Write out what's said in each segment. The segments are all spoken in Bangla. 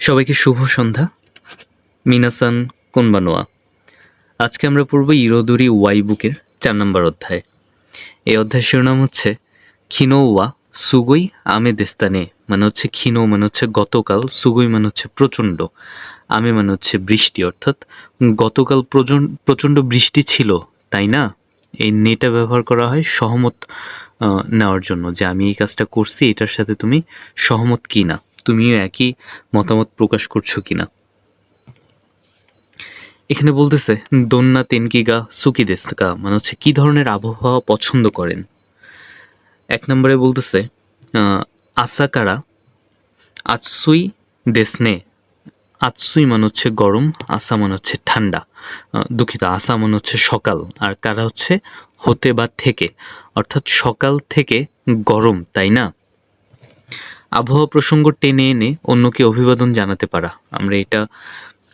সবাইকে শুভ সন্ধ্যা। মিনাসান কোনবানোয়া। আজকে আমরা পড়ব ইরোদুরি ওয়াই বুকের 4 নম্বর অধ্যায়। এই অধ্যায়ের শিরোনাম হচ্ছে খিনোওয়া সুগুই আমে দেস্তানে, মানে হচ্ছে খিনো মানে হচ্ছে গতকাল, সুগুই মানে হচ্ছে প্রচণ্ড, আমে মানে হচ্ছে বৃষ্টি, অর্থাৎ গতকাল প্রচণ্ড বৃষ্টি ছিল তাই না। এই নেটা ব্যবহার করা হয় সহমত নেওয়ার জন্য, যে আমি এই কাজটা করছি এটার সাথে তুমি সহমত কি না, তুমিও একই মতামত প্রকাশ করছো কিনা। এখানে বলতেছে দোন্না তেনকিগা সুকি দেস্কা, মানে হচ্ছে কি ধরনের আবহাওয়া পছন্দ করেন। 1 নম্বরে বলতেছে আসাকারা আতসুই দেসনে। আতসুই মানে হচ্ছে গরম, আসা মানে হচ্ছে ঠান্ডা, দুঃখিত, আসা মানে হচ্ছে সকাল, আর কারা হচ্ছে হতে বা থেকে, অর্থাৎ সকাল থেকে গরম তাই না। আবহাওয়া প্রসঙ্গ টেনে এনে অন্যকে অভিবাদন জানাতে পারা, আমরা এটা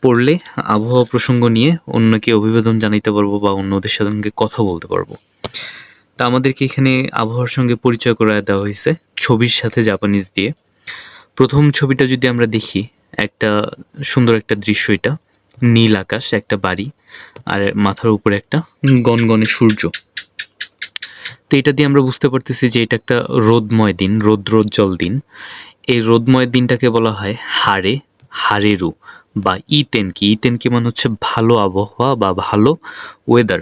পড়লে আবহাওয়া প্রসঙ্গ নিয়ে অন্যকে অভিবাদন জানাইতে পারবো বা অন্যদের সঙ্গে কথা বলতে পারবো। তা আমাদেরকে এখানে আবহাওয়ার সঙ্গে পরিচয় করায় দেওয়া হয়েছে ছবির সাথে জাপানিজ দিয়ে। প্রথম ছবিটা যদি আমরা দেখি, একটা সুন্দর একটা দৃশ্য, এটা নীল আকাশ, একটা বাড়ি, আর মাথার উপরে একটা গনগনে সূর্য। তো এটা দিয়ে আমরা বুঝতে পারতেছি যে এটা একটা রোদময় দিন, রৌদ্রোজ্জ্বল দিন। এই রোদময় দিনটাকে বলা হয় হারেরু বা ইতেনকি। ইতেনকি মানে হচ্ছে ভালো আবহাওয়া বা ভালো ওয়েদার।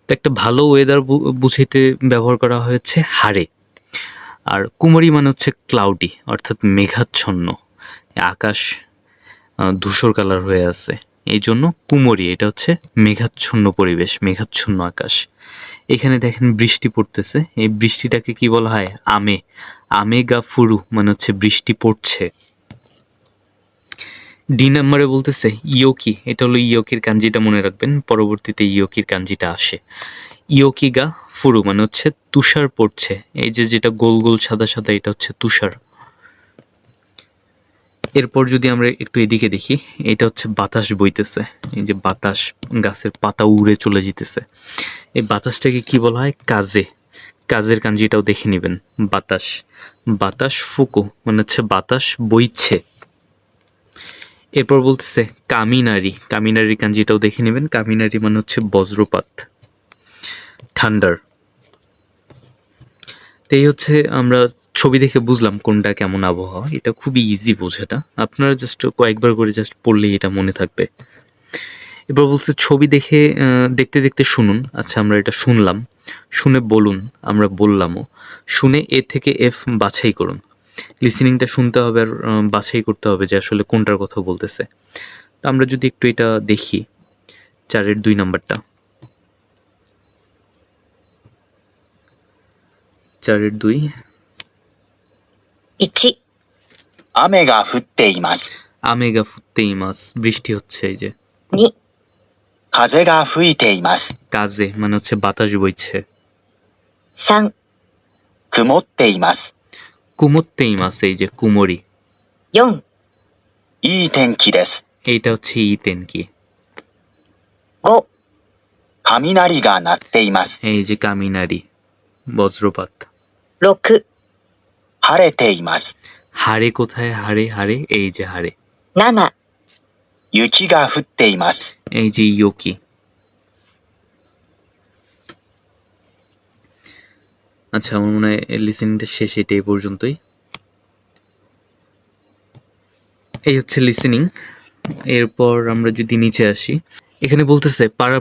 তো একটা ভালো ওয়েদার বুঝাইতে ব্যবহার করা হয়েছে হারে। আর কুমারী মানে হচ্ছে ক্লাউডি, অর্থাৎ মেঘাচ্ছন্ন, আকাশ ধূসর কালার হয়ে আছে, এই জন্য কুমরি, এটা হচ্ছে মেঘাচ্ছন্ন পরিবেশ, মেঘাচ্ছন্ন আকাশ। এখানে দেখেন বৃষ্টি পড়তেছে, এই বৃষ্টিটাকে কি বলা হয় আমে গা ফুরু, মানে হচ্ছে বৃষ্টি পড়ছে। ডি নাম্বারে বলতেছে ইয়োকি, এটা হলো ইয়োকির কাঞ্জিটা, মনে রাখবেন পরবর্তীতে ইয়োকির কাঞ্জিটা আসে। ইয়োকি গা ফুরু মানে হচ্ছে তুষার পড়ছে, এই যে যেটা গোল গোল সাদা সাদা এটা হচ্ছে তুষার। এরপর যদি আমরা একটু এদিকে দেখি, এটা হচ্ছে বাতাস বইতেছে, এই যে বাতাস, গাছের পাতা উড়ে চলে যেতেছে, এই বাতাসটাকে কি বলা হয় কাজের কাঞ্জিটাও দেখে নেবেন। বাতাস ফুকো মানে হচ্ছে বাতাস বইছে। এরপর বলতেছে কামিনারির কাঞ্জিটাও দেখে নেবেন। কামিনারি মানে হচ্ছে বজ্রপাত, ঠান্ডার। তো এই হচ্ছে আমরা ছবি দেখে বুঝলাম কোনটা কেমন আবহাওয়া। এটা খুবই ইজি বোঝাটা, আপনারা জাস্ট কয়েকবার করে জাস্ট পড়লেই এটা মনে থাকবে। এবার বলছে ছবি দেখে দেখতে দেখতে শুনুন। আচ্ছা, আমরা এটা শুনলাম, শুনে বলুন, আমরা বললামও। শুনে এ থেকে এফ বাছাই করুন। লিসেনিংটা শুনতে হবে আর বাছাই করতে হবে যে আসলে কোনটার কথা বলতেছে। তো আমরা যদি একটু এটা দেখি, 4-এর 2 নাম্বারটা, 4-এর 2। 1、雨が降っています。আমেগা ফুত্তেইমাস, বৃষ্টি হচ্ছে এই যে। 2、風が吹いています。 কাজে মানে হচ্ছে বাতাস বইছে। 3、曇っています。 কুমোত্তেইমাস, এই যে কুমরি। 4、いい天気です。 এইটা হচ্ছে ইতেনকি। 5、雷が鳴っています。 এই যে কামিনারি, বজ্রপাত। 6、晴れています。 হারে কোথায়, হারে এই যে হারে। 7、雪が降っています。 এই যে ইয়োকি। আচ্ছা, আমার মনে হয় লিসেনিংটা শেষ, এটা এই পর্যন্তই। এই হচ্ছে লিসেনিং। এরপর আমরা যদি নিচে আসি, এখানে বলতেছে পাড়া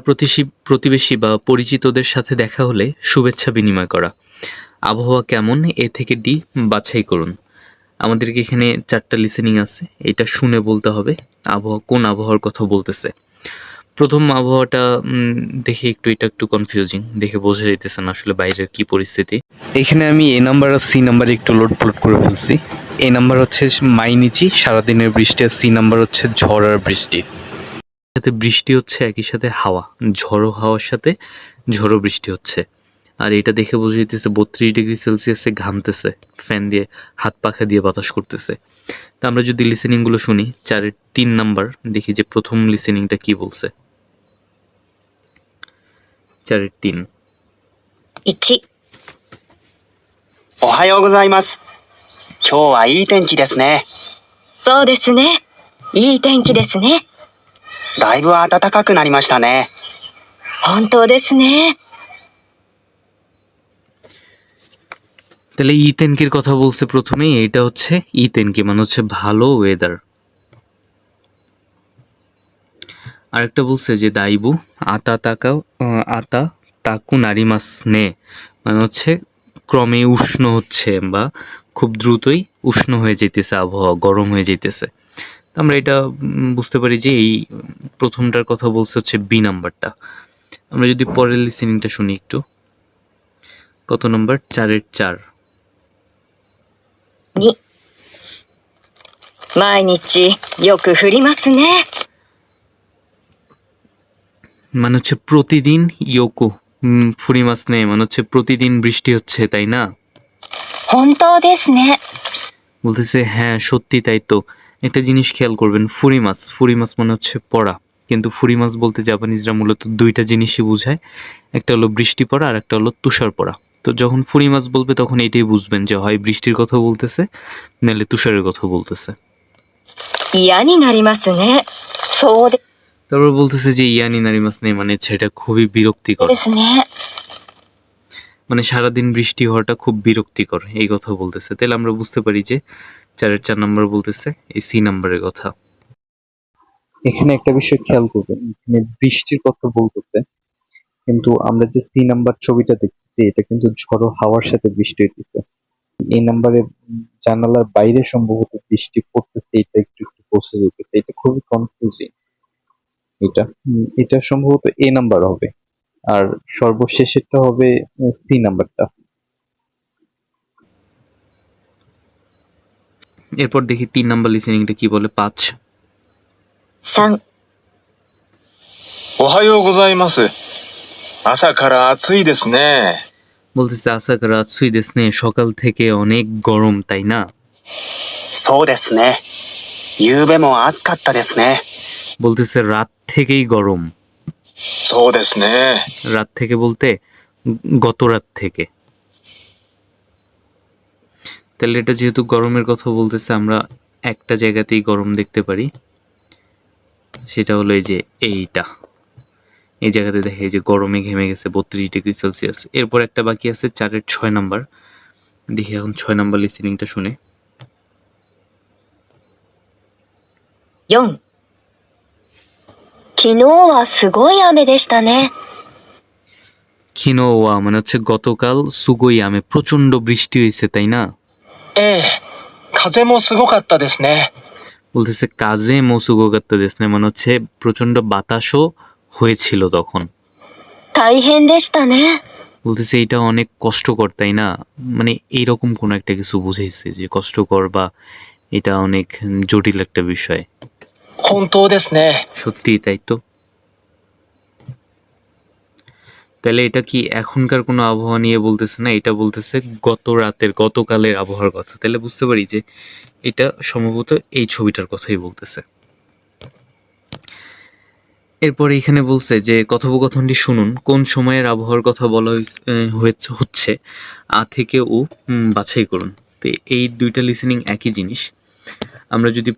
প্রতিবেশী বা পরিচিতদের সাথে দেখা হলে শুভেচ্ছা বিনিময় করা। আবহাওয়া কেমন, এ থেকে ডি বাছাই করুন। আমাদেরকে এখানে 4টা লিসেনিং আছে, এটা শুনে বলতে হবে কোন আবহাওয়ার কথা বলতেছে। প্রথম আবহাওয়াটা দেখে এটা একটু কনফিউজিং, দেখে বোঝা যাইতেছে না আসলে বাইরের কি পরিস্থিতি। এখানে আমি এ নাম্বার আর সি নাম্বার একটু লোড করে ফেলছি। এ নাম্বার হচ্ছে মাইনিচি, সারাদিনের বৃষ্টি, আর সি নাম্বার হচ্ছে ঝড় আর বৃষ্টি। সাথে বৃষ্টি হচ্ছে, একই সাথে হাওয়া, ঝড়ো হাওয়ার সাথে ঝড়ো বৃষ্টি হচ্ছে। আর এটা দেখে বোঝা যাইতেছে 32 ডিগ্রি সেলসিয়াসে ঘামতেছে, ফ্যান দিয়ে হাত পাখা দিয়ে বাতাস করতেছে। তা আমরা যদি লিসেনিংগুলো শুনি, 4-এর 3 নাম্বার দেখি যে প্রথম লিসেনিংটা কি বলছে। 4-এর 3। 1、おはようございます。今日はいい天気ですね。そうですね。いい天気ですね。だいぶ暖かくなりましたね。本当ですね。 তাহলে ইতেনকির কথা বলছে প্রথমেই, এটা হচ্ছে ইতেনকি মানে হচ্ছে ভালো ওয়েদার। আরেকটা বলছে যে দাইবু আতা তাকাও আতা তাকু নারিমাস নে মানে হচ্ছে ক্রমে উষ্ণ হচ্ছে বা খুব দ্রুতই উষ্ণ হয়ে যেতেছে, আবহাওয়া গরম হয়ে যেতেছে। তো আমরা এটা বুঝতে পারি যে এই প্রথমটার কথা বলছে হচ্ছে বি নাম্বারটা। আমরা যদি পরের লিসেনিংটা শুনি একটু, কত নাম্বার? 4-এর 4। 2、毎日よく降りますね。 মানে হচ্ছে প্রতিদিন ইয়োকো ফুরিমাস নে মানে হচ্ছে প্রতিদিন বৃষ্টি হচ্ছে, তাই না? 本当ですね。 বলতেছে হ্যাঁ সত্যি তাই তো। একটা জিনিস খেয়াল করবেন, ফুরিমাস ফুরিমাস মানে হচ্ছে পড়া, কিন্তু ফুরিমাস বলতে জাপানিজরা মূলত দুইটা জিনিসই বোঝায়, একটা হলো বৃষ্টি পড়া আর একটা হলো তুষার পড়া। তো যখন ফুরিমাস বলবে তখন এটাই বুঝবেন যে হয় বৃষ্টির কথা বলতেছে নাহলে তুষারের কথা বলতেছে। 嫌になりますね。そうで তারপর বলতেছে যে ইয়ানি নারিমাস নেই মানে হচ্ছে এটা খুবই বিরক্তিকর, ですね。 মানে সারাদিন বৃষ্টি হওয়াটা খুব বিরক্তিকর এই কথা বলতেছে। তাহলে আমরা বুঝতে পারি যে 4-এর 4 নাম্বার বলতেছে এই সি নাম্বারের কথা। এখানে একটা বিষয় খেয়াল করবেন, এখানে বৃষ্টির কথা বলতেছে, কিন্তু আমরা যে সি নাম্বার ছবিটা দেখতেছি এটা কিন্তু ঝড়ো হাওয়ার সাথে বৃষ্টি হইতেছে। এই নাম্বারে জানালার বাইরে সম্ভবত বৃষ্টি পড়তেছে, এটা একটু একটু বোঝা যেতেছে। এটা খুবই কনফিউজিং। এটা সম্ভবত এ নাম্বার হবে, আর সর্বশেষেরটা হবে সি নাম্বারটা। এরপর দেখি 3 নাম্বার লিসেনিংটা কি বলে। 5। 3、おはようございます。朝から暑いですね。 বলতেছে আসাকা রাতসুই দেসনে সকাল থেকে অনেক গরম, তাই না? そうですね。夕べも暑かったですね。 বলতেছে রাত থেকেই গরম। そうですね。 রাত থেকে বলতে গত রাত থেকে। তাহলে এটা যেহেতু গরমের কথা বলতেছে আমরা একটা জায়গাতেই গরম দেখতে পারি, সেটা হলো এই যে এইটা, এই জায়গাতে দেখে যে গরমে ঘেমে গেছে 32 ডিগ্রি সেলসিয়াস। এরপর একটা বাকি আছে 4-এর 6 নাম্বার। দেখি এখন 6 নাম্বার লিসেনিংটা শুনে। 4、昨日はすごい雨でしたね。 খিনোওয়া মানে হচ্ছে গতকাল, সুগোই আমে প্রচন্ড বৃষ্টি হয়েছে, তাই না? ええ、風もすごかったですね。 বলতেছে কাজে মসুগোগাত্তা দেশ না মানে হচ্ছে প্রচন্ড বাতাসও হয়েছিল তখন। 大変でしたね。 বলতেছে এটা অনেক কষ্টকর, তাই না? মানে এইরকম কোনো একটা কিছু বুঝাইছে যে কষ্টকর বা এটা অনেক জটিল একটা বিষয়। 本当ですね。 সত্যি তাই তো। তাহলে এটা কি এখনকার কোনো আবহাওয়া নিয়ে বলতেছে না, এটা বলতেছে গতকালের আবহাওয়ার কথা। তাহলে বুঝতে পারি যে এটা সম্ভবত এই ছবিটার কথাই বলতেছে। এরপর এখানে বলছে যে কথোপকথনটি শুনুন, কোন সময়ের আবহাওয়ার কথা বলা হচ্ছে আ থেকে ও বাছাই করুন। তো এই দুইটা লিসেনিং একই জিনিস। আমরা যদি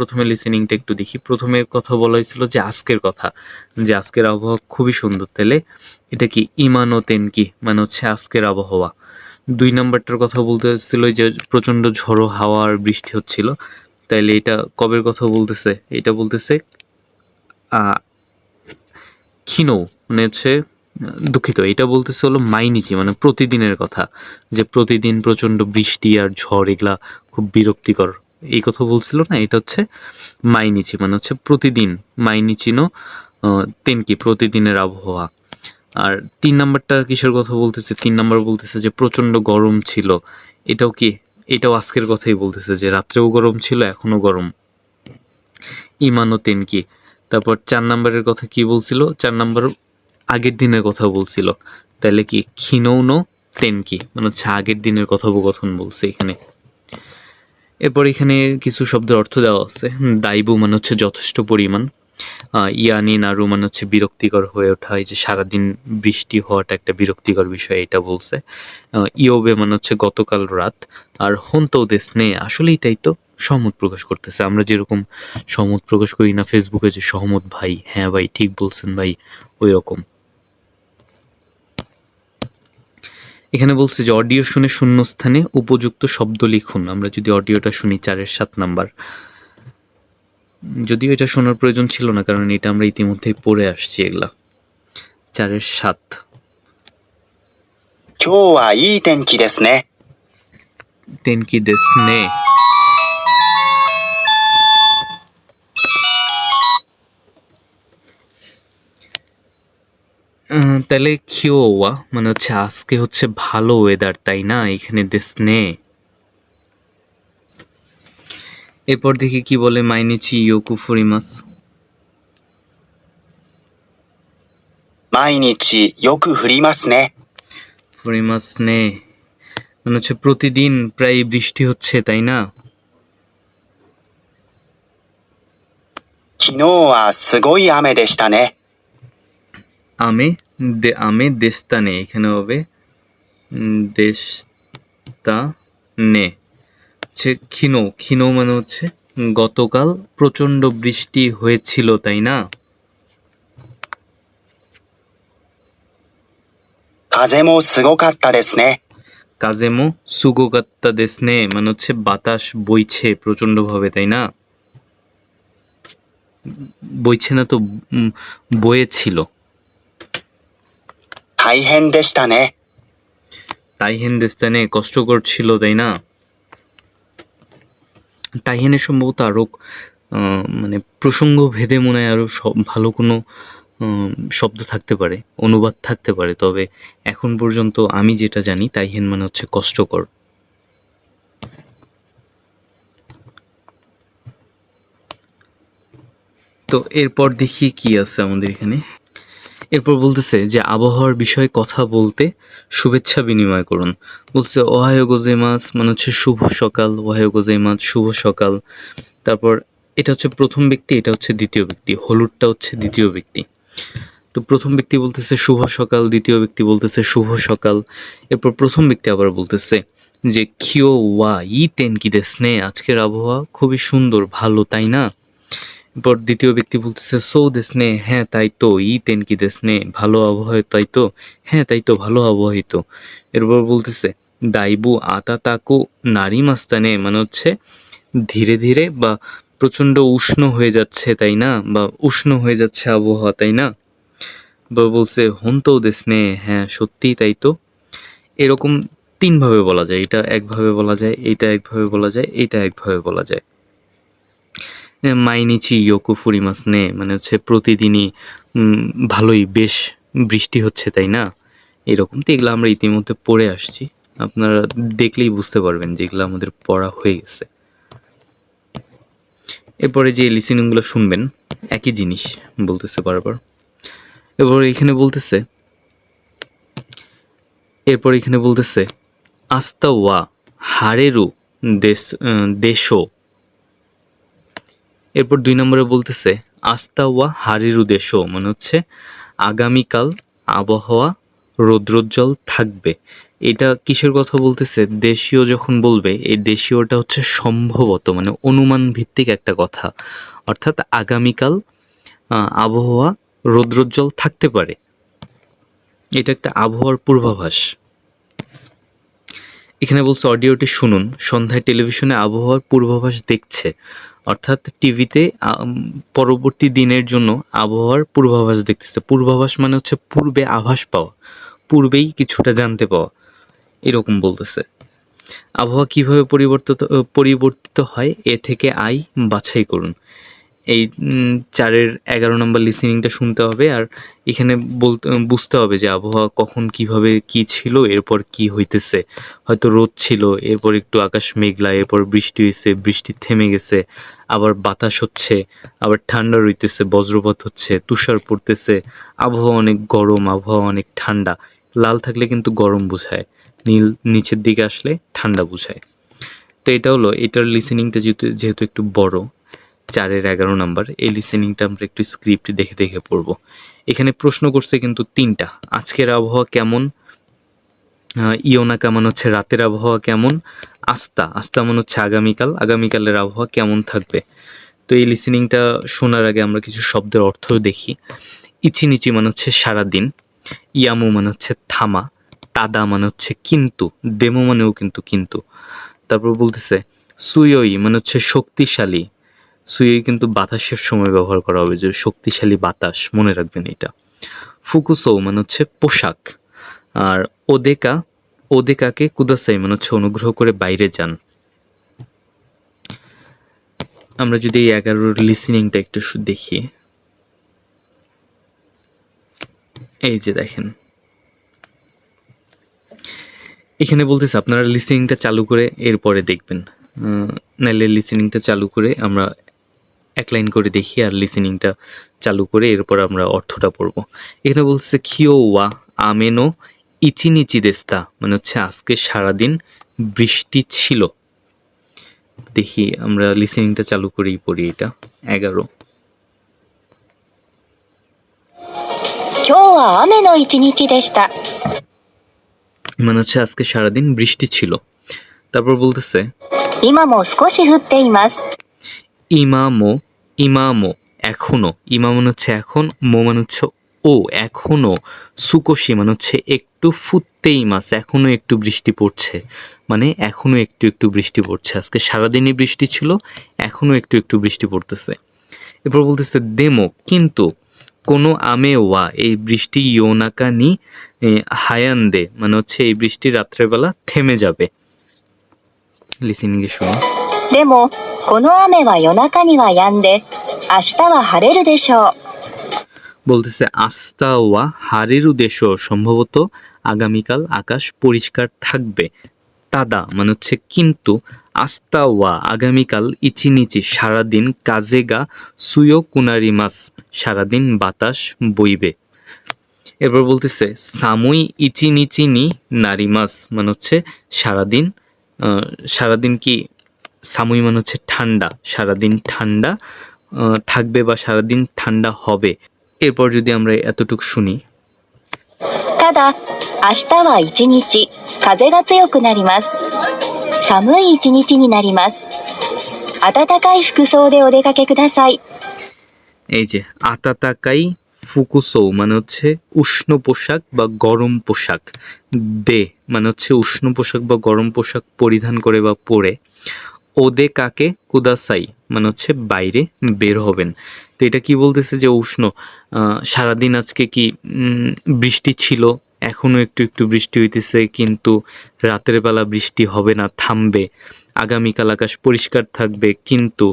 প্রথমের লিসেনিংটা একটু দেখি। প্রথমের কথা বলা হয়েছিল যে আজকের কথা, যে আজকের আবহাওয়া খুবই সুন্দর। তাহলে এটা কি ইমানো তেনকি মানে হচ্ছে আজকের আবহাওয়া। 2 নাম্বারটার কথা বলতে হচ্ছিল যে প্রচন্ড ঝড়ো হাওয়া আর বৃষ্টি হচ্ছিল। তাইলে এটা কবের কথা বলতেছে? এটা বলতেছে খিনো মানে হচ্ছে দুঃখিত, এটা বলতেছে হলো মাইনিচি মানে প্রতিদিনের কথা, যে প্রতিদিন প্রচন্ড বৃষ্টি আর ঝড় এগুলা খুব বিরক্তিকর এই কথা বলছিল না। এটা হচ্ছে মাইনিচি মানে হচ্ছে প্রতিদিন, মাইনিচিনো তেনকি প্রতিদিনের আবহাওয়া। আর 3 নাম্বারটা কিসের কথা বলতেছে? 3 নাম্বার বলতেছে যে প্রচন্ড গরম ছিল। এটাও কি? এটাও আজকের কথাই বলতেছে যে রাত্রেও গরম ছিল, এখনো গরম। ইমানো তেনকি। তারপর 4 নাম্বারের কথা কি বলছিল? 4 নাম্বার আগের দিনের কথা বলছিল। তাহলে কি খিনৌনো তেনকি মানে হচ্ছে আগের দিনের কথোপকথন বলছে এখানে। এরপর এখানে কিছু শব্দের অর্থ দেওয়া আছে। দাইবু মানে হচ্ছে যথেষ্ট পরিমাণ, ইয়ানি নারু মানে হচ্ছে বিরক্তিকর হয়ে ওঠা, এই যে সারাদিন বৃষ্টি হওয়াটা একটা বিরক্তিকর বিষয় এটা বলছে। ইয়োবে মানে হচ্ছে গতকাল রাত, আর হোন্তো দেসনে আসলেই তাই তো সহমত প্রকাশ করতেছে। আমরা যেরকম সহমত প্রকাশ করি না ফেসবুকে যে সহমত ভাই, হ্যাঁ ভাই ঠিক বলছেন ভাই, ওই রকম। এখানে বলছে যে অডিও শুনে শূন্যস্থানে উপযুক্ত শব্দ লিখুন। আমরা যদি অডিওটা শুনি 4-7 নাম্বার, যদিও এটা শোনার প্রয়োজন ছিল না কারণ এটা আমরা ইতিমধ্যেই পড়ে আসছি এগুলা। 4-7 今日はいい天気ですね。তেনকি দেসনে। তাহলে কিওয়া মানে হচ্ছে আজকে হচ্ছে ভালো ওয়েদার, তাই না? এখানে দেসনে। এরপর দেখি কি বলে মাইনিচি ইয়োকু ফুরিমাস। 毎日よく降りますね。 ফুরিমাস নে মানে হচ্ছে প্রতিদিন প্রায় বৃষ্টি হচ্ছে, তাই না? 昨日はすごい雨でしたね。 আমে দেস্তানে, এখানে হবে দেস্তানে। খিনো মানে হচ্ছে গতকাল প্রচন্ড বৃষ্টি হয়েছিল, তাই না? 風もすごかったですね。 কাজেমো সুগোকাত্তা দেসনে মানে হচ্ছে বাতাস বইছে প্রচন্ডভাবে, তাই না? বইছে না তো বয়েছিল। 大変でしたね。 তাইহেন দেস্তানে কষ্টকর ছিল, তাই না? তাইহেনের সম্ভবত আরো মানে প্রসঙ্গ ভেদে মনে হয় আরো ভালো কোনো শব্দ থাকতে পারে, অনুবাদ থাকতে পারে, তবে এখন পর্যন্ত আমি যেটা জানি তাইহেন মানে হচ্ছে কষ্টকর। তো এরপর দেখি কি আছে আমাদের এখানে। এরপর বলতেছে যে আবহাওয়ার বিষয়ে কথা বলতে শুভেচ্ছা বিনিময় করুন। বলছে ওহায়ো গোজাইমাস মানে হচ্ছে শুভ সকাল, ওহায়ো গোজাইমাস শুভ সকাল। তারপর এটা হচ্ছে প্রথম ব্যক্তি, এটা হচ্ছে দ্বিতীয় ব্যক্তি, হলুদটা হচ্ছে দ্বিতীয় ব্যক্তি। তো প্রথম ব্যক্তি বলতেছে শুভ সকাল, দ্বিতীয় ব্যক্তি বলতেছে শুভ সকাল। এরপর প্রথম ব্যক্তি আবার বলতেছে যে কিও ওয়া ই তেনকি দেসনে, আজকের আবহাওয়া খুবই সুন্দর, ভালো, তাই না? এরপর দ্বিতীয় ব্যক্তি বলতেছে সো দেসনে, হ্যাঁ তাই তো, ই তেনকি দেসনে, ভালো আবহাওয়া, তাই তো, হ্যাঁ তাই তো, ভালো আবহাওয়াই তো। এরপর বলতেছে দাইবু আতা তাকু নারী মাস্তানে মানে হচ্ছে ধীরে ধীরে বা প্রচন্ড উষ্ণ হয়ে যাচ্ছে, তাই না? বা উষ্ণ হয়ে যাচ্ছে আবহাওয়া, তাই না? বা বলছে হন্তৌ দেসনে, হ্যাঁ সত্যিই তাই তো। এরকম 3 ভাবে বলা যায়, এটা একভাবে বলা যায়, এটা একভাবে বলা যায়, এটা একভাবে বলা যায়। মাইনিচি ইয়োকু ফুরিমাস নে মানে হচ্ছে প্রতিদিনই ভালোই বেশ বৃষ্টি হচ্ছে, তাই না? এরকম তো এগুলো আমরা ইতিমধ্যে পড়ে আসছি, আপনারা দেখলেই বুঝতে পারবেন যে এগুলো আমাদের পড়া হয়ে গেছে। এরপরে যে লিসেনিংগুলো শুনবেন একই জিনিস বলতেছে বারবার। এরপর এখানে বলতেছে আস্তা ওয়া হারেরু দেশো। এরপর 2 নম্বরে বলতেছে আস্তা ওয়া হারেরু দেশো মানে হচ্ছে আগামীকাল আবহাওয়া রৌদ্রোজ্জ্বল থাকবে। এটা কিসের কথা বলতেছে? দেশীয় যখন বলবে, এই দেশীয়টা হচ্ছে সম্ভবত মানে অনুমান ভিত্তিক একটা কথা, অর্থাৎ আগামীকাল আবহাওয়া রৌদ্রোজ্জ্বল থাকতে পারে, এটা একটা আবহাওয়ার পূর্বাভাস। এখানে বলছে অডিওটি শুনুন, সন্ধ্যায় টেলিভিশনে আবহাওয়ার পূর্বাভাস দেখছে, অর্থাৎ টিভিতে পরবর্তী দিনের জন্য আবহাওয়ার পূর্বাভাস দেখতেছে। পূর্বাভাস মানে হচ্ছে পূর্বে আভাস পাওয়া, পূর্বেই কিছুটা জানতে পাওয়া, এরকম বলতেছে। আবহাওয়া কিভাবে পরিবর্তিত হয়, এ থেকে আই বাছাই করুন। এই 4-এর 11 নম্বর লিসেনিংটা শুনতে হবে, আর এখানে বুঝতে হবে যে আবহাওয়া কখন কিভাবে কি ছিল, এরপর কি হইতেছে। হয়তো রোদ ছিল, এরপর একটু আকাশ মেঘলা, এরপর বৃষ্টি হয়েছে, বৃষ্টি থেমে গেছে, আবার বাতাস হচ্ছে, আবার ঠান্ডা রইতেছে, বজ্রপাত হচ্ছে, তুষার পড়তেছে, আবহাওয়া অনেক গরম, আবহাওয়া অনেক ঠান্ডা। লাল থাকলে কিন্তু গরম বোঝায়, নীল নিচের দিকে আসলে ঠান্ডা বোঝায়। তো এটা হলো, এটার লিসেনিংটা যেহেতু একটু বড়, 4-এর 11 নাম্বার, এই লিসেনিংটা আমরা একটু স্ক্রিপ্ট দেখে দেখে পড়বো। এখানে প্রশ্ন করছে কিন্তু 3টা। আজকের আবহাওয়া কেমন, ইয়োনাকা মানে হচ্ছে রাতের আবহাওয়া কেমন, আস্তা আস্তা মানে হচ্ছে আগামীকাল, আগামীকালের আবহাওয়া কেমন থাকবে। তো এই লিসেনিংটা শোনার আগে আমরা কিছু শব্দের অর্থ দেখি। ইচিনিচি মানে হচ্ছে সারাদিন, ইয়ামু মানে হচ্ছে থামা, তাদা মানে হচ্ছে কিন্তু, দেমো মানেও কিন্তু। তারপর বলতেছে সুইয়ই মানে হচ্ছে শক্তিশালী, সুইয়ই কিন্তু বাতাসের সময় ব্যবহার করা হবে, যে শক্তিশালী বাতাস, মনে রাখবেন এটা। ফুকুসো মানে হচ্ছে পোশাক। আর ওদেকা, ওদেকাকে কুদাসাই মানে হচ্ছে অনুগ্রহ করে বাইরে যান। আমরা যদি এই 11 লিসেনিংটা একটু দেখি, এই যে দেখেন এখানে বলতেছে আপনারা লিসেনিংটা চালু করে এরপরে দেখবেন, নাইলে লিসেনিংটা চালু করে আমরা এক লাইন করে দেখি আর লিসেনিংটা চালু করে এরপর আমরা অর্থটা পড়বো। এখানে বলছে খিও ওয়া আমেনো ইচিনিচি দেস্তা মানে হচ্ছে আজকে সারাদিন বৃষ্টি ছিল। দেখি আমরা লিসেনিংটা চালু করেই পড়ি এটা। 11 今日は雨の一日でした。 মানে হচ্ছে আজকে সারাদিন বৃষ্টি ছিল। তারপর বলতেছে 今も少し降っています。 ইমামো, ইমামো এখনো, ইমা মানে হচ্ছে এখন, মো মানে হচ্ছে ও এখনো, সুকোশি মানে হচ্ছে একটু, ফুত্তেই মাস এখনো একটু বৃষ্টি পড়ছে, মানে এখনো একটু একটু বৃষ্টি পড়ছে। আজকে সারাদিনই বৃষ্টি ছিল, এখনো একটু একটু বৃষ্টি পড়তেছে। এরপর বলতেছে দেমো কিন্তু, কোনো আমে ওয়া এই বৃষ্টি ইয়োনাকা নি হায়ান্দে মানে হচ্ছে এই বৃষ্টি রাত্রেবেলা থেমে যাবে। লিসেনিং এ শুনি। でも、この雨は夜中には止んで、明日は晴れるでしょう。 বলতেছে আস্তা ওয়া হারেরু দেশ, সম্ভবত আগামীকাল আকাশ পরিষ্কার থাকবে। তাদা মানে হচ্ছে কিন্তু, আস্তা ওয়া আগামীকাল, ইচিনিচি সারাদিন, কাজে গা সুয়ো কুনারিমাস সারাদিন বাতাস বইবে। এরপর বলতেছে সামুই ইচিনিচি নি নারিমাস মানে হচ্ছে সারাদিন, সারাদিন কি, সামুই মানে হচ্ছে ঠান্ডা, সারাদিন ঠান্ডা থাকবে বা সারাদিন ঠান্ডা হবে। এরপর যদি আমরা এতটুকু শুনি, ただ、明日は一日、風が強くなります。寒い一日になります。暖かい服装でお出かけください。 এই যে আতাতাকাই ফুকুসো মানে হচ্ছে উষ্ণ পোশাক বা গরম পোশাক, দে মানে হচ্ছে উষ্ণ পোশাক বা গরম পোশাক পরিধান করে বা পরে, ওদে কাকে কুদাসাই মানে হচ্ছে বাইরে বের হবেন। তো এটা কি বলতেছে যে উষ্ণ, সারাদিন আজকে কি বৃষ্টি ছিল, এখনো একটু একটু বৃষ্টি হইতেছে, কিন্তু রাতের বেলা বৃষ্টি হবে না, থামবে। আগামীকাল আকাশ পরিষ্কার থাকবে, কিন্তু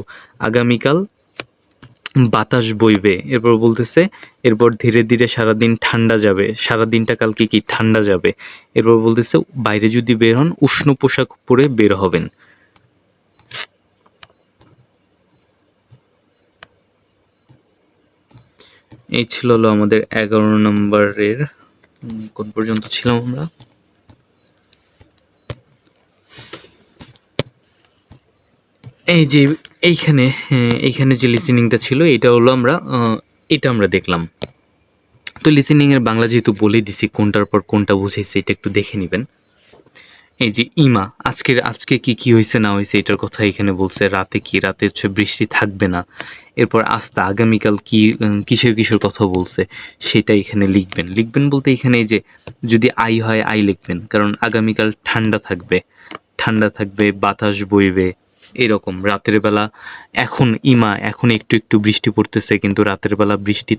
আগামীকাল বাতাস বইবে। এরপর বলতেছে এরপর ধীরে ধীরে সারাদিন ঠান্ডা যাবে, সারাদিনটা কালকে কি ঠান্ডা যাবে। এরপর বলতেছে বাইরে যদি বের হন উষ্ণ পোশাক পরে বের হবেন। এই ছিল হলো আমাদের 11 নম্বরের, কোন পর্যন্ত ছিলাম আমরা, এই যে এইখানে যে লিসেনিংটা ছিল এটা হলো আমরা এটা আমরা দেখলাম। তো লিসেনিং এর বাংলা যেহেতু বলে দিছি কোনটার পর কোনটা বুঝাইছে এটা একটু দেখে নেবেন। এই যে ইমা, আজকে কি হয়েছে না হয়েছে এটার কথা এখানে বলছে। রাতে কি, রাতে হচ্ছে বৃষ্টি থাকবে না। এরপর আস্তা আগামীকাল কি, কিসের কথা বলছে সেটা এখানে লিখবেন বলতে এখানে এই যে যদি আই হয় আই লিখবেন, কারণ আগামীকাল ঠান্ডা থাকবে, বাতাস বইবে এরকম। রাতের বেলা এখন একটু একটু বৃষ্টি পড়তেছে, কিন্তু রাতের বেলা বৃষ্টি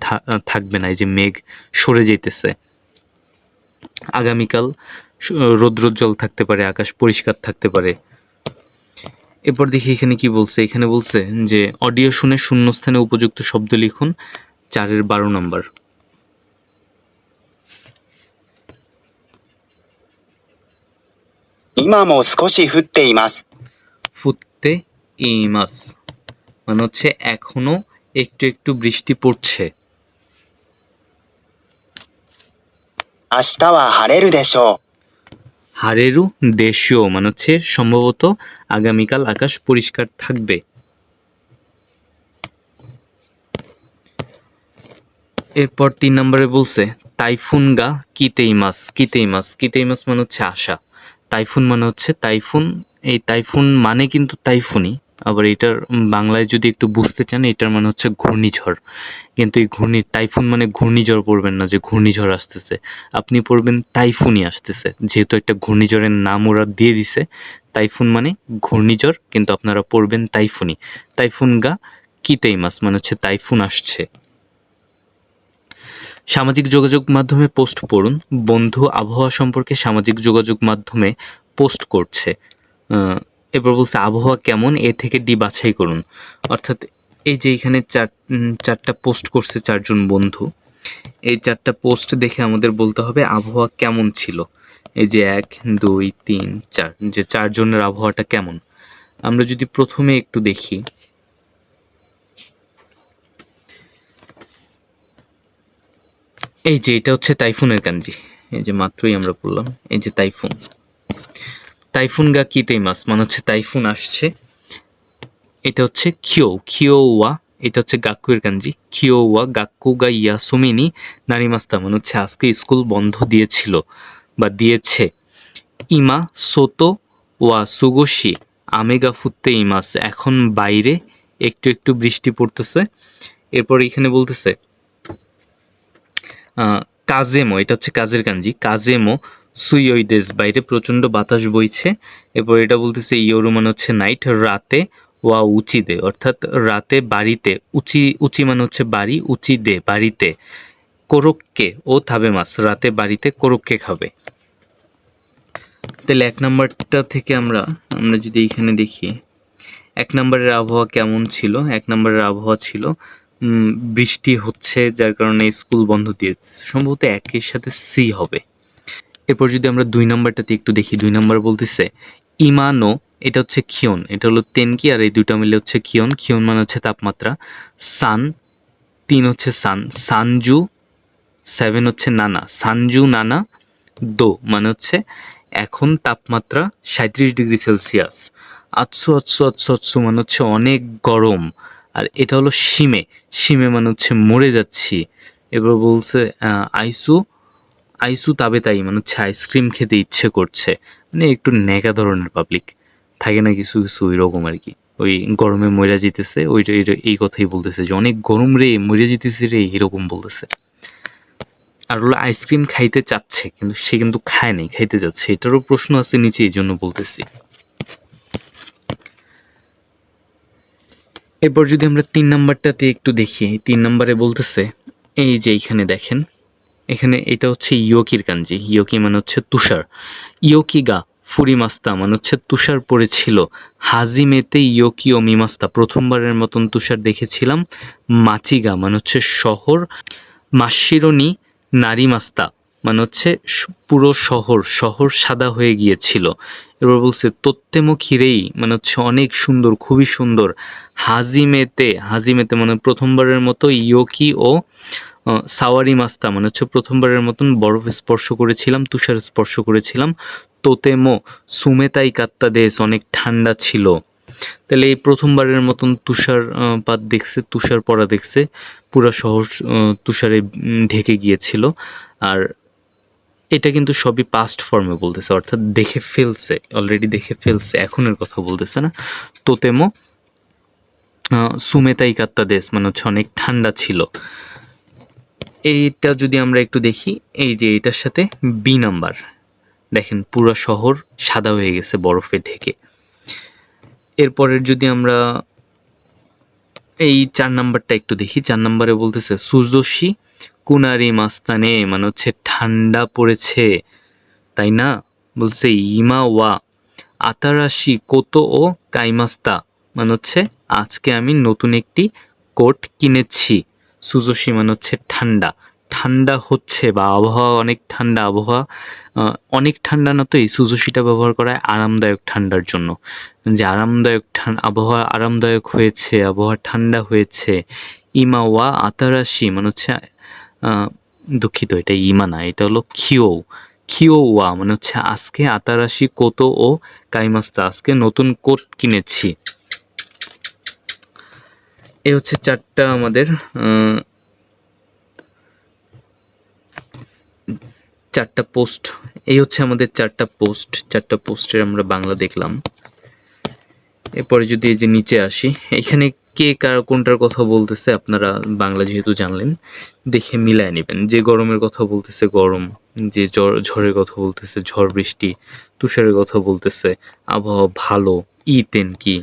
থাকবে না, এই যে মেঘ সরে যেতেছে। আগামীকাল রৌদ্রোজ্জ্বল থাকতে পারে, আকাশ পরিষ্কার থাকতে পারে। এরপর দেখি এখানে কি বলছে। এখানে বলছে যে অডিও শুনে শূন্যস্থানে উপযুক্ত শব্দ লিখুন, 4-এর 12 নম্বর। 今も少し降っています。 ফুত্তে ইমাস মানে হচ্ছে এখনো একটু একটু বৃষ্টি পড়ছে। 明日は晴れるでしょう。 হারেরু দেশীয় মানে হচ্ছে সম্ভবত আগামীকাল আকাশ পরিষ্কার থাকবে। এরপর 3 নম্বরে বলছে তাইফুন গা কিতেইমাস মানে হচ্ছে আশা। টাইফুন মানে হচ্ছে তাইফুন, এই টাইফুন মানে কিন্তু তাইফুনই, আবার এটার বাংলায় যদি একটু বুঝতে চান এটার মানে হচ্ছে ঘূর্ণিঝড়। কিন্তু এই টাইফুন মানে ঘূর্ণিঝড় পড়বেন না যে ঘূর্ণিঝড় আসতেছে, আপনি পড়বেন টাইফুনই আসতেছে, যেহেতু একটা ঘূর্ণিঝড়ের নাম ওরা দিয়ে দিছে। টাইফুন মানে ঘূর্ণিঝড়, কিন্তু আপনারা পড়বেন তাইফুনই। টাইফুন গা কিতেইমাস মানে হচ্ছে তাইফুন আসছে। সামাজিক যোগাযোগ মাধ্যমে পোস্ট পড়ুন। বন্ধু আবহাওয়া সম্পর্কে সামাজিক যোগাযোগ মাধ্যমে পোস্ট করছে। এরপর বলছে আবহাওয়া কেমন, এ থেকে ডি বাছাই করুন। অর্থাৎ এই যে এখানে চারটা পোস্ট করছে চারজন বন্ধু, এই চারটা পোস্ট দেখে আমাদের বলতে হবে আবহাওয়া কেমন ছিল। এই যে 1 2 3 4, যে চারজনের আবহাওয়াটা কেমন। আমরা যদি প্রথমে একটু দেখি, এই যে এটা হচ্ছে তাইফুনের কাঞ্জি, এই যে মাত্রই আমরা বললাম, এই যে তাইফুন। তাইফুন গা কিতেইমাস মানে হচ্ছে তাইফুন আসছে। এটা হচ্ছে খিওওয়া, এটা হচ্ছে গাক্কুয়ের কাঞ্জি। খিওওয়া গাক্কু গা ইয়াসুমিনি নারিমাস্তা মানে হচ্ছে আজকে স্কুল বন্ধ দিয়েছিল বা দিয়েছে। ইমা সোতো ওয়া সুগোশি আমেগা ফুত্তে ইমাস, এখন বাইরে একটু একটু বৃষ্টি পড়তেছে। এরপর এখানে বলতেছে কাজেমো, এটা হচ্ছে কাজের কাঞ্জি। কাজেমো সুইওইদেস, বাইরে প্রচণ্ড বাতাস বইছে। এরপর এটা বলতেছে ইয়োরু মানে হচ্ছে নাইট, রাতে ওয়া উচিদে অর্থাৎ রাতে বাড়িতে, উচি মানে হচ্ছে বাড়ি, উচিদে বাড়িতে, কোরক্কে ও থাবে মাছ, রাতে বাড়িতে কোরক্কে খাবে। তাহলে 1 নাম্বারটা থেকে আমরা যদি এখানে দেখি 1 নাম্বারের আবহাওয়া কেমন ছিল। 1 নাম্বারের আবহাওয়া ছিল বৃষ্টি হচ্ছে, যার কারণে স্কুল বন্ধ দিয়েছে। সম্ভবত একের সাথে সি হবে। এরপর যদি আমরা 2 নাম্বারটাতে একটু দেখি, 2 নাম্বার বলতেছে ইমানো, এটা হচ্ছে খিয়ন, এটা হলো তেনকি, আর এই দুইটা মিলে হচ্ছে খিয়ন। খিয়ন মানে হচ্ছে তাপমাত্রা। সান 3 হচ্ছে সান, সানজু 7 হচ্ছে নানা, সানজু নানা দো মানে হচ্ছে এখন তাপমাত্রা 37°C। আটশো আটশো আটশো আটশো মানে হচ্ছে অনেক গরম। আর এটা হলো শিমে, শিমে মানে হচ্ছে মরে যাচ্ছি। এবার বলছে আইসু, আইসু তাবে তাই মানে হচ্ছে আইসক্রিম খেতে ইচ্ছে করছে। মানে একটু নেগা ধরনের পাবলিক থাকে না কিছু কিছু, ওই রকম আর কি। ওই গরমে মরে যেতেছে, ওইটা এই কথাই বলতেছে যে অনেক গরম রে, মরে যেতেছে রে, এরকম বলতেছে। আর হলো আইসক্রিম খাইতে চাচ্ছে, কিন্তু সে কিন্তু খায় নাই, খাইতে যাচ্ছে। এটারও প্রশ্ন আছে নিচে, এই জন্য বলতেছি। এরপর যদি আমরা 3 নাম্বারটাতে একটু দেখি, 3 নাম্বারে বলতেছে এই যে এইখানে দেখেন, এখানে এটা হচ্ছে ইয়োকির কাঞ্জি। ইয়োকি মানে হচ্ছে তুষার। ইয়োকি গা ফুরিমাস্তা মানে হচ্ছে তুষার পড়েছিল। হাজিমেতে ইয়োকি ও মিমাস্তা, প্রথমবারের মতন তুষার দেখেছিলাম। মাচিগা মানে হচ্ছে শহর। মাশিরোনি নারিমাস্তা মানে হচ্ছে পুরো শহর সাদা হয়ে গিয়েছিল। এবার বলছে তোত্তেমো খিরেই মানে হচ্ছে অনেক সুন্দর, খুবই সুন্দর। হাজিমেতে মানে প্রথমবারের মতো। ইয়োকি ও সাওয়ারি মাস্তা মানে হচ্ছে প্রথমবারের মতন বরফ স্পর্শ করেছিলাম, তুষার স্পর্শ করেছিলাম। তোতেমো সুমেতাই কাত্তা দেশ, অনেক ঠান্ডা ছিল। তাহলে এই প্রথমবারের মতন তুষারপাত দেখছে, তুষার পড়া দেখছে, পুরো শহর তুষারে ঢেকে গিয়েছিল। আর এটা কিন্তু সবই পাস্ট ফর্মে বলতেছে, অর্থাৎ দেখে ফেলছে, অলরেডি দেখে ফেলছে, এখনের কথা বলতেছে না। তোতেমো সুমেতাই কাত্তা দেশ মানে হচ্ছে অনেক ঠান্ডা ছিল। এইটা যদি আমরা একটু দেখি, এই যে এটার সাথে বি নাম্বার দেখেন, পুরো শহর সাদা হয়ে গেছে বরফে ঢেকে। এরপরের যদি আমরা এই 4 নাম্বারটা একটু দেখি, 4 নাম্বারে বলতেছে সুজোশি কুনারি মাস্তানে মানে হচ্ছে ঠান্ডা পড়েছে, তাই না? বলছে ইমা ওয়া আতারাশি কোতো ও কাইমাস্তা মানে হচ্ছে আজকে আমি নতুন একটি কোট কিনেছি। সুজোশি মানে হচ্ছে ঠান্ডা, ঠান্ডা হচ্ছে বা আবহাওয়া অনেক ঠান্ডা। আবহাওয়া অনেক ঠান্ডা না, তো এই সুজোশিটা ব্যবহার করা হয় আরামদায়ক ঠান্ডার জন্য, যে আরামদায়ক আবহাওয়া আরামদায়ক হয়েছে, আবহাওয়া ঠান্ডা হয়েছে। ইমা ওয়া আতারাশি মানে হচ্ছে দুঃখিত, এটা ইমা না, এটা হলো খিওওয়া মানে হচ্ছে আজকে। আতারাশি কোতো ও কাইমাস্তা আজকে নতুন কোট কিনেছি। এই হচ্ছে 4টা আমাদের 4টা পোস্ট এই হচ্ছে আমাদের 4টা পোস্ট, 4টা পোস্টের আমরা বাংলা দেখলাম। এরপরে যদি এই যে নিচে আসি, এখানে কে কার কোনটার কথা বলতেছে আপনারা বাংলা যেহেতু জানলেন, দেখে মিলায় নেবেন। যে গরমের কথা বলতেছে গরম, যে ঝড়ের কথা বলতেছে ঝড় বৃষ্টি, তুষারের কথা বলতেছে আবহাওয়া ভালো, তেনকি।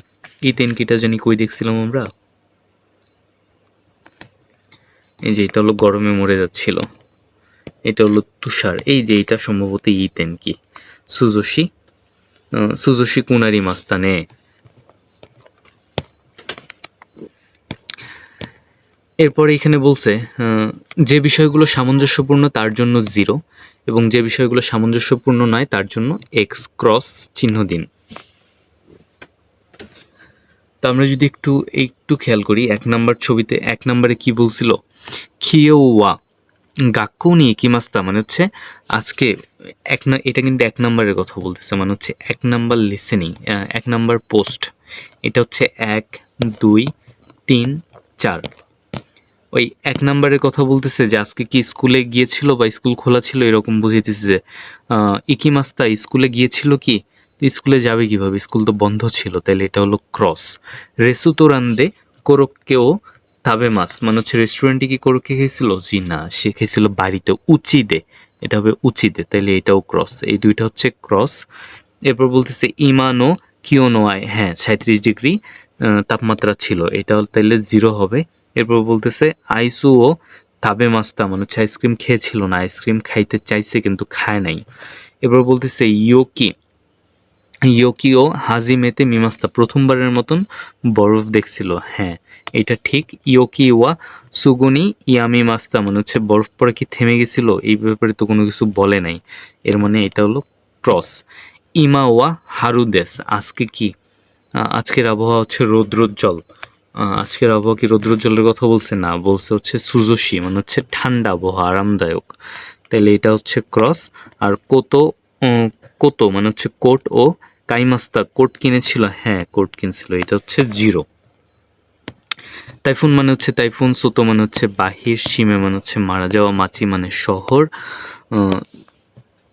তেনকিটা জানি কই দেখছিলাম আমরা, এই যে এটা হলো গরমে মরে যাচ্ছিল, এটা হলো তুষার, এই যে এটা সম্ভবত তেনকি। সুজোশি কুনারি মাস্তানে। এরপরে এখানে বলছে যে বিষয়গুলো সামঞ্জস্যপূর্ণ তার জন্য 0 এবং যে বিষয়গুলো সামঞ্জস্যপূর্ণ নয় তার জন্য এক্স ক্রস চিহ্ন দিন। তো আমরা যদি একটু খেয়াল করি, 1 নাম্বার ছবিতে 1 নাম্বারে কি বলছিল, খিয়োওয়া গাক্কু নি ইকিমাস্তা, মানে হচ্ছে আজকে এটা কিন্তু 1 নাম্বারের কথা বলতেছে, মানে হচ্ছে 1 নাম্বার লিসেনিং, 1 নাম্বার পোস্ট। এটা হচ্ছে 1 2 3 4, ওই 1 নাম্বারের কথা বলতেছে যে আজকে কি স্কুলে গিয়েছিল বা স্কুল খোলা ছিল, এরকম বুঝাইতেছে যে ইকিমাস্তা স্কুলে গিয়েছিল কি, স্কুলে যাবে কিভাবে, স্কুল তো বন্ধ ছিল, তাইলে এটা হলো ক্রস। রেসুতোরান্দে কোরোক্কেও তাবে মাস, মানে হচ্ছে রেস্টুরেন্টে কি কোরোক্কে খেয়েছিল, জি না, সে খেয়েছিল বাড়িতে, উচিদে, এটা হবে উচিদে, তাইলে এটাও ক্রস, এই দুইটা হচ্ছে ক্রস। এরপর বলতেছে ইমানো কিওনোয়ায়, হ্যাঁ 37 ডিগ্রি তাপমাত্রা ছিল, এটা তাইলে 0 হবে। এরপর বলতেছে আইসু ও তাবে মাস্তা, মানে হচ্ছে আইসক্রিম খেয়েছিল না, আইসক্রিম খাইতে চাইছে কিন্তু খায় নাই। এরপর বলতেছে ইয়োকিও হাজিমেতে মিমাস্তা, প্রথমবারের মতন বরফ দেখছিল, হ্যাঁ এটা ঠিক। ইয়োকি ওয়া সুগুনি ইয়ামি মাস্তা, মানে হচ্ছে বরফ পরে কি থেমে গেছিল, এই ব্যাপারে তো কোনো কিছু বলে নাই, এর মানে এটা হলো ক্রস। ইমা ওয়া হারুদেস, আজকে কি, আজকের আবহাওয়া হচ্ছে রৌদ্রোজ্জ্বল। আজকের আবহাওয়া কি রৌদ্রোজ্জ্বলের কথা বলছে না, বলছে হচ্ছে সুজোশি, মানে হচ্ছে ঠান্ডা আবহাওয়া, আরামদায়ক, তাহলে এটা হচ্ছে ক্রস। আর কোতো মানে হচ্ছে কোট ও কাইমাস্তা, কোট কিনেছিল, হ্যাঁ কোট কিনছিল, এটা হচ্ছে 0। টাইফুন মানে হচ্ছে টাইফুন, সোতো মানে হচ্ছে বাহির, সীমে মানে হচ্ছে মারা যাওয়া, মাচি মানে শহর,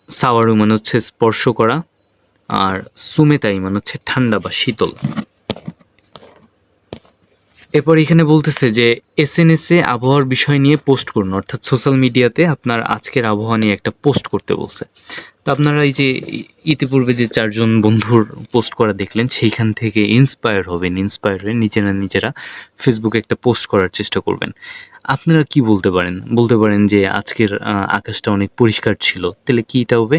সাওয়ারু মানে হচ্ছে স্পর্শ করা, আর সুমেতাই মানে হচ্ছে ঠান্ডা বা শীতল। এরপর এখানে বলতেছে যে এসএনএসে আবহাওয়ার বিষয় নিয়ে পোস্ট করুন, অর্থাৎ সোশ্যাল মিডিয়াতে আপনার আজকের আবহাওয়া নিয়ে একটা পোস্ট করতে বলছে। তো আপনারা এই যে ইতিপূর্বে যে 4জন বন্ধুর পোস্ট করা দেখলেন, সেইখান থেকে ইন্সপায়ার হয়ে নিজেরা ফেসবুকে একটা পোস্ট করার চেষ্টা করবেন। আপনারা কি বলতে পারেন যে আজকের আকাশটা অনেক পরিষ্কার ছিল, তাহলে কি এটা হবে,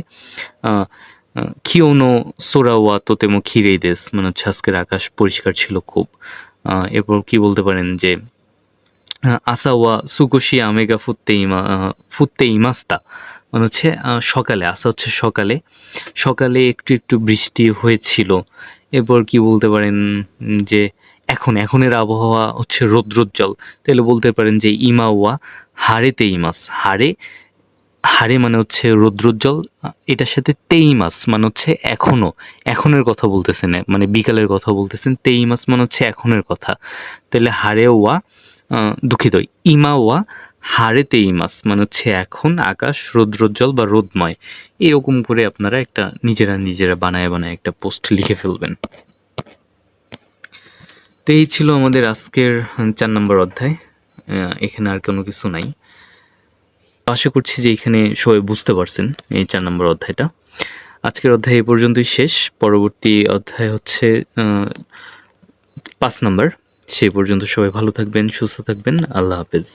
কিওনো সোরাওয়া তোতেমো খিরেই দেস, মানে হচ্ছে আজকের আকাশ পরিষ্কার ছিল খুব। এরপর কি বলতে পারেন যে আসাওয়া সুকোশি আমেগা ফুত্তে ইমাস্তা, মানে হচ্ছে সকালে, আসা হচ্ছে সকালে একটু বৃষ্টি হয়েছিল। এরপর কি বলতে পারেন যে এখনের আবহাওয়া হচ্ছে রৌদ্রোজ্জ্বল, তাহলে বলতে পারেন যে ইমাওয়া হারেতে ইমাস, হারে মানে হচ্ছে রৌদ্রোজ্জ্বল, এটার সাথে তেইমাস মানে হচ্ছে এখনের কথা বলতেছেন, মানে বিকালের কথা বলতেছেন, তেইমাস মানে হচ্ছে এখনের কথা, তাহলে হারে ওয়া দুঃখিত, ইমা ওয়া হারে তেইমাস মানে হচ্ছে এখন আকাশ রৌদ্রোজ্জ্বল বা রোদময়। এরকম করে আপনারা একটা নিজেরা বানায় একটা পোস্ট লিখে ফেলবেন। তো এই ছিল আমাদের আজকের 4 নম্বর অধ্যায়, এখানে আর কোনো কিছু নাই। আশা করছি যে এখানে সবাই বুঝতে পারছেন এই 4 নম্বর অধ্যায়টা। আজকের অধ্যায় এ পর্যন্তই শেষ। পরবর্তী অধ্যায় হচ্ছে 5 নাম্বার। সেই পর্যন্ত সবাই ভালো থাকবেন, সুস্থ থাকবেন। আল্লাহ হাফেজ।